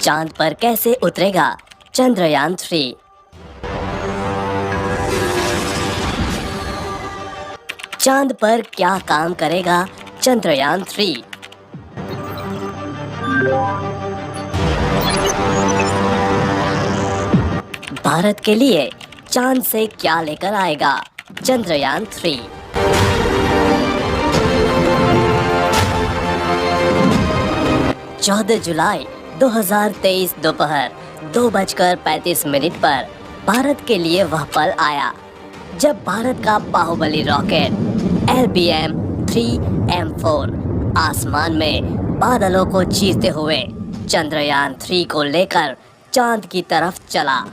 चांद पर कैसे उतरेगा चंद्रयान-3। चांद पर क्या काम करेगा चंद्रयान-3। भारत के लिए चांद से क्या लेकर आएगा चंद्रयान-3। 14 जुलाई 2023 दोपहर 2:35 पर भारत के लिए वह पल आया जब भारत का बाहुबली रॉकेट LBM-3M4 आसमान में बादलों को चीरते हुए चंद्रयान-3 को लेकर चांद की तरफ चला।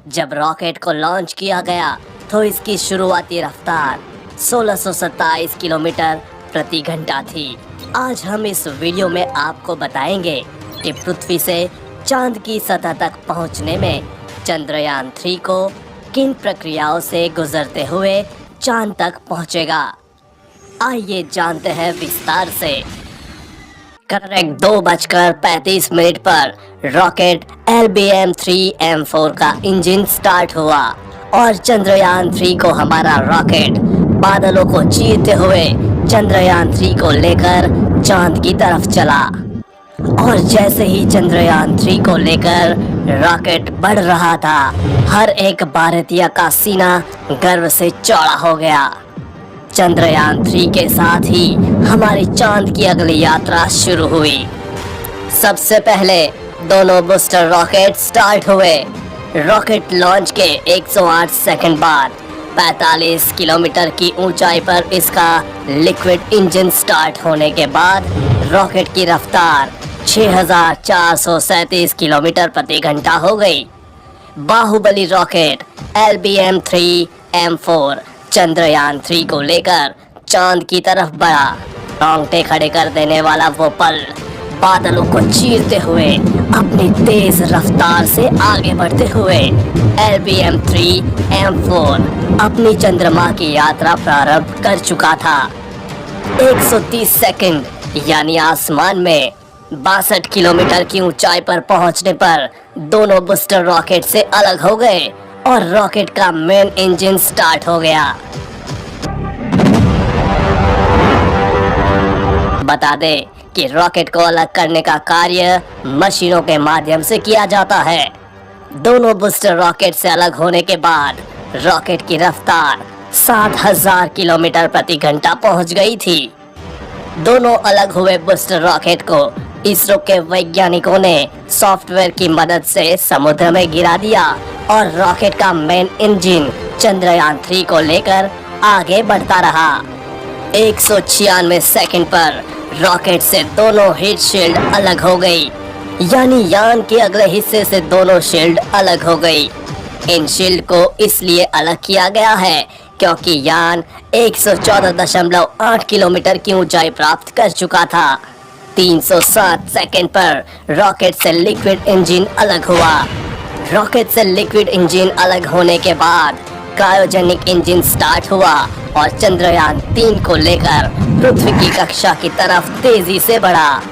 जब रॉकेट को लॉन्च किया गया तो इसकी शुरुआती रफ्तार 1627 किलोमीटर प्रति घंटा थी। आज हम इस वीडियो में आपको बताएंगे कि पृथ्वी से चांद की सतह तक पहुंचने में चंद्रयान-3 को किन प्रक्रियाओं से गुजरते हुए चांद तक पहुंचेगा। आइए जानते हैं विस्तार से। करेक्ट 2:35 पर रॉकेट LBM-3M4 का इंजन स्टार्ट हुआ और चंद्रयान-3 को हमारा रॉकेट बादलों को चीरते हुए चंद्रयान-3 को लेकर चांद की तरफ चला। और जैसे ही चंद्रयान-3 को लेकर रॉकेट बढ़ रहा था, हर एक भारतीय का सीना गर्व से चौड़ा हो गया। चंद्रयान-3 के साथ ही हमारी चांद की अगली यात्रा शुरू हुई। सबसे पहले दोनों बूस्टर रॉकेट स्टार्ट हुए। रॉकेट लॉन्च के 108 सेकंड बाद 45 किलोमीटर की ऊंचाई पर इसका लिक्विड इंजन स्टार्ट होने के बाद रॉकेट की रफ्तार 6437 किलोमीटर प्रति घंटा हो गई। बाहुबली रॉकेट LBM-3M4 चंद्रयान-3 को लेकर चांद की तरफ बढ़ा। रोंगटे खड़े कर देने वाला वो पल, बादलों को चीरते हुए अपनी तेज रफ्तार से आगे बढ़ते हुए LBM-3M4 अपनी चंद्रमा की यात्रा प्रारंभ कर चुका था। 130 सेकंड यानी आसमान में 62 किलोमीटर की ऊंचाई पर पहुंचने पर दोनों बूस्टर रॉकेट से अलग हो गए और रॉकेट का मेन इंजन स्टार्ट हो गया। बता दें कि रॉकेट को अलग करने का कार्य मशीनों के माध्यम से किया जाता है। दोनों बूस्टर रॉकेट से अलग होने के बाद रॉकेट की रफ्तार 7000 किलोमीटर प्रति घंटा पहुंच गई थी। दोनों अलग हुए बूस्टर रॉकेट को इसरो के वैज्ञानिकों ने सॉफ्टवेयर की मदद से समुद्र में गिरा दिया और रॉकेट का मेन इंजन चंद्रयान-3 को लेकर आगे बढ़ता रहा। 196 सेकंड पर रॉकेट से दोनों हीट शील्ड अलग हो गई, यानी यान के अगले हिस्से से दोनों शील्ड अलग हो गई। इन शील्ड को इसलिए अलग किया गया है क्योंकि यान 114.8 किलोमीटर की ऊंचाई प्राप्त कर चुका था। 307 सेकंड पर रॉकेट से लिक्विड इंजन अलग हुआ। रॉकेट से लिक्विड इंजन अलग होने के बाद क्रायोजेनिक इंजन स्टार्ट हुआ और चंद्रयान-3 को लेकर पृथ्वी की कक्षा की तरफ तेजी से बढ़ा।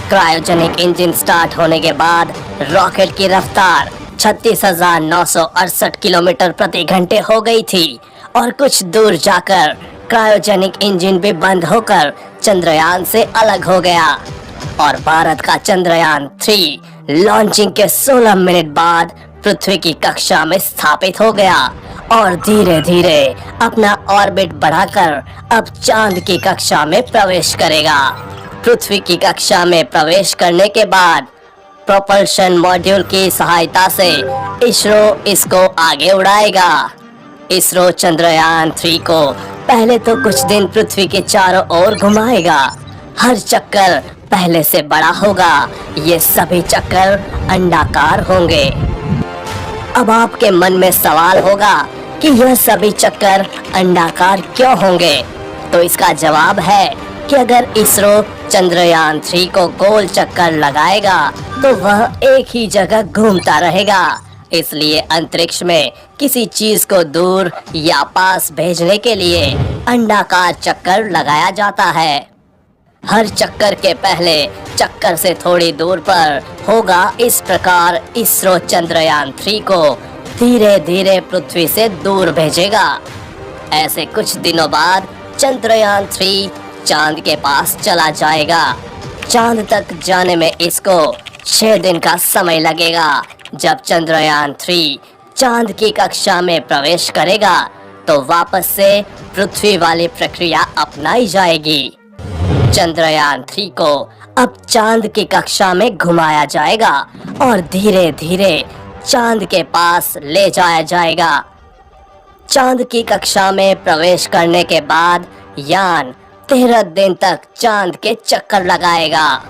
क्रायोजेनिक इंजन स्टार्ट होने के बाद रॉकेट की रफ्तार 36,968 किलोमीटर प्रति घंटे हो गई थी और कुछ दूर जाकर क्रायोजेनिक इंजन भी बंद होकर चंद्रयान से अलग हो गया और भारत का चंद्रयान-3 लॉन्चिंग के 16 मिनट बाद पृथ्वी की कक्षा में स्थापित हो गया और धीरे धीरे अपना ऑर्बिट बढ़ाकर अब चांद की कक्षा में प्रवेश करेगा। पृथ्वी की कक्षा में प्रवेश करने के बाद प्रोपल्शन मॉड्यूल की सहायता से इसरो इसको आगे उड़ाएगा। इसरो चंद्रयान-3 को पहले तो कुछ दिन पृथ्वी के चारों ओर घुमाएगा। हर चक्कर पहले से बड़ा होगा। ये सभी चक्कर अंडाकार होंगे। अब आपके मन में सवाल होगा कि यह सभी चक्कर अंडाकार क्यों होंगे? तो इसका जवाब है कि अगर इसरो चंद्रयान-3 को गोल चक्कर लगाएगा तो वह एक ही जगह घूमता रहेगा। इसलिए अंतरिक्ष में किसी चीज को दूर या पास भेजने के लिए अंडाकार चक्कर लगाया जाता है। हर चक्कर के पहले चक्कर से थोड़ी दूर पर होगा। इस प्रकार इसरो चंद्रयान 3 को धीरे धीरे पृथ्वी से दूर भेजेगा। ऐसे कुछ दिनों बाद चंद्रयान 3 चांद के पास चला जाएगा। चांद तक जाने में इसको 6 दिन का समय लगेगा। जब चंद्रयान 3 चांद की कक्षा में प्रवेश करेगा तो वापस से पृथ्वी वाली प्रक्रिया अपनाई जाएगी। चंद्रयान 3 को अब चांद की कक्षा में घुमाया जाएगा और धीरे धीरे चांद के पास ले जाया जाएगा। चांद की कक्षा में प्रवेश करने के बाद यान 13 दिन तक चांद के चक्कर लगाएगा।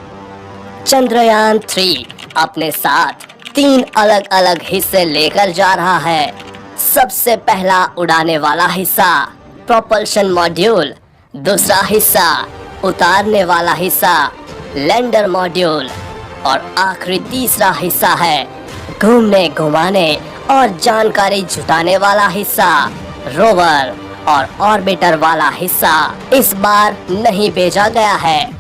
चंद्रयान 3 अपने साथ 3 अलग अलग हिस्से लेकर जा रहा है। सबसे पहला उड़ाने वाला हिस्सा प्रोपल्शन मॉड्यूल, दूसरा हिस्सा उतारने वाला हिस्सा लैंडर मॉड्यूल और आखिरी तीसरा हिस्सा है घूमने घुमाने और जानकारी जुटाने वाला हिस्सा रोवर और ऑर्बिटर वाला हिस्सा इस बार नहीं भेजा गया है,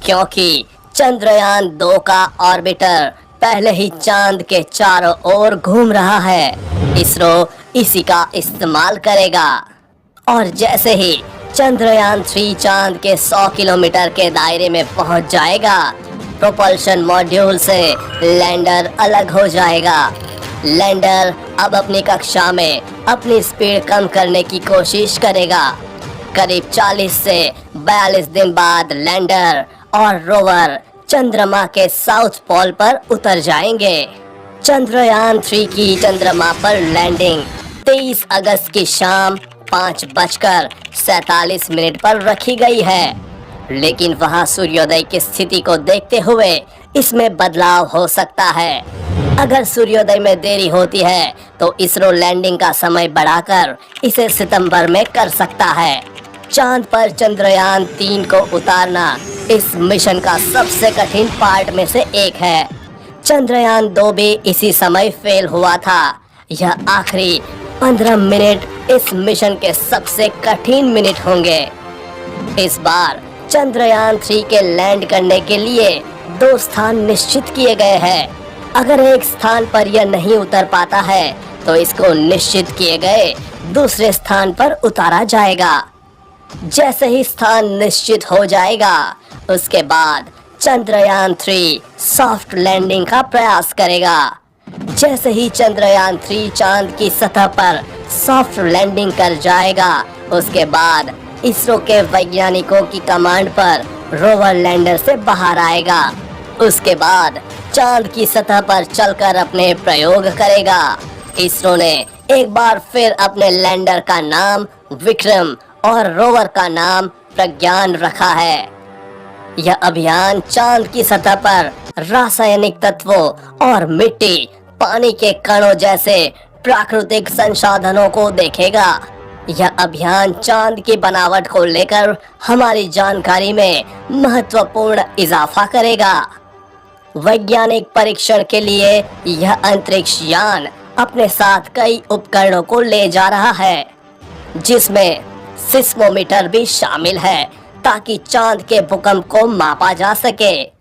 क्योंकि चंद्रयान 2 का ऑर्बिटर पहले ही चांद के चारों ओर घूम रहा है। इसरो इसी का इस्तेमाल करेगा और जैसे ही चंद्रयान 3 चांद के 100 किलोमीटर के दायरे में पहुंच जाएगा, प्रोपल्शन मॉड्यूल से लैंडर अलग हो जाएगा। लैंडर अब अपनी कक्षा में अपनी स्पीड कम करने की कोशिश करेगा। करीब 40 से 42 दिन बाद लैंडर और रोवर चंद्रमा के साउथ पोल पर उतर जाएंगे। चंद्रयान 3 की चंद्रमा पर लैंडिंग 23 अगस्त की शाम 5:47 पर रखी गई है, लेकिन वहां सूर्योदय की स्थिति को देखते हुए इसमें बदलाव हो सकता है। अगर सूर्योदय में देरी होती है तो इसरो लैंडिंग का समय बढ़ाकर इसे सितंबर में कर सकता है। चांद पर चंद्रयान 3 को उतारना इस मिशन का सबसे कठिन पार्ट में से एक है। चंद्रयान 2 भी इसी समय फेल हुआ था। यह आखिरी 15 मिनट इस मिशन के सबसे कठिन मिनट होंगे। इस बार चंद्रयान 3 के लैंड करने के लिए 2 स्थान निश्चित किए गए हैं। अगर एक स्थान पर यह नहीं उतर पाता है तो इसको निश्चित किए गए दूसरे स्थान पर उतारा जाएगा। जैसे ही स्थान निश्चित हो जाएगा, उसके बाद चंद्रयान 3 सॉफ्ट लैंडिंग का प्रयास करेगा। जैसे ही चंद्रयान 3 चांद की सतह पर सॉफ्ट लैंडिंग कर जाएगा, उसके बाद इसरो के वैज्ञानिकों की कमांड पर रोवर लैंडर से बाहर आएगा। उसके बाद चांद की सतह पर चलकर अपने प्रयोग करेगा। इसरो ने एक बार फिर अपने लैंडर का नाम विक्रम और रोवर का नाम प्रज्ञान रखा है। यह अभियान चांद की सतह पर रासायनिक तत्वों और मिट्टी, पानी के कणों जैसे प्राकृतिक संसाधनों को देखेगा। यह अभियान चांद की बनावट को लेकर हमारी जानकारी में महत्वपूर्ण इजाफा करेगा। वैज्ञानिक परीक्षण के लिए यह अंतरिक्ष यान अपने साथ कई उपकरणों को ले जा रहा है, जिसमें सिस्मोमीटर भी शामिल है, ताकि चांद के भूकंप को मापा जा सके।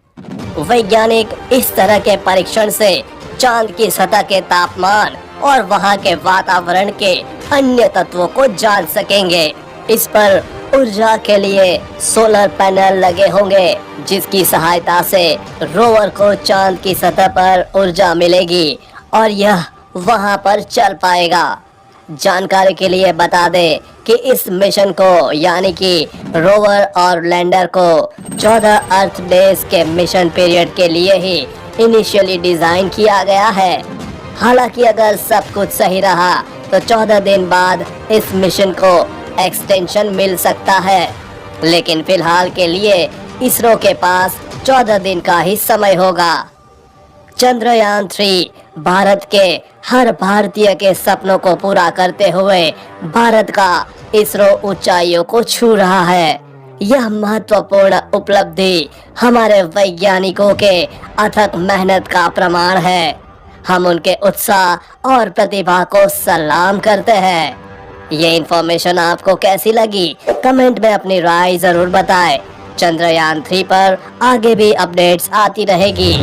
वैज्ञानिक इस तरह के परीक्षण से चांद की सतह के तापमान और वहां के वातावरण के अन्य तत्वों को जान सकेंगे। इस पर ऊर्जा के लिए सोलर पैनल लगे होंगे, जिसकी सहायता से रोवर को चांद की सतह पर ऊर्जा मिलेगी और यह वहां पर चल पाएगा। जानकारी के लिए बता दें कि इस मिशन को यानी कि रोवर और लैंडर को 14 अर्थ डेज के मिशन पीरियड के लिए ही इनिशियली डिजाइन किया गया है। हालांकि अगर सब कुछ सही रहा तो 14 दिन बाद इस मिशन को एक्सटेंशन मिल सकता है, लेकिन फिलहाल के लिए इसरो के पास 14 दिन का ही समय होगा। चंद्रयान 3 भारत के हर भारतीय के सपनों को पूरा करते हुए भारत का इसरो ऊंचाइयों को छू रहा है। यह महत्वपूर्ण उपलब्धि हमारे वैज्ञानिकों के अथक मेहनत का प्रमाण है। हम उनके उत्साह और प्रतिभा को सलाम करते हैं। ये इन्फॉर्मेशन आपको कैसी लगी? कमेंट में अपनी राय जरूर बताएं चंद्रयान 3 पर आगे भी अपडेट्स आती रहेगी।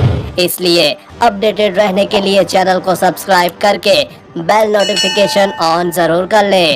इसलिए अपडेटेड रहने के लिए चैनल को सब्सक्राइब करके बेल नोटिफिकेशन ऑन जरूर कर ले।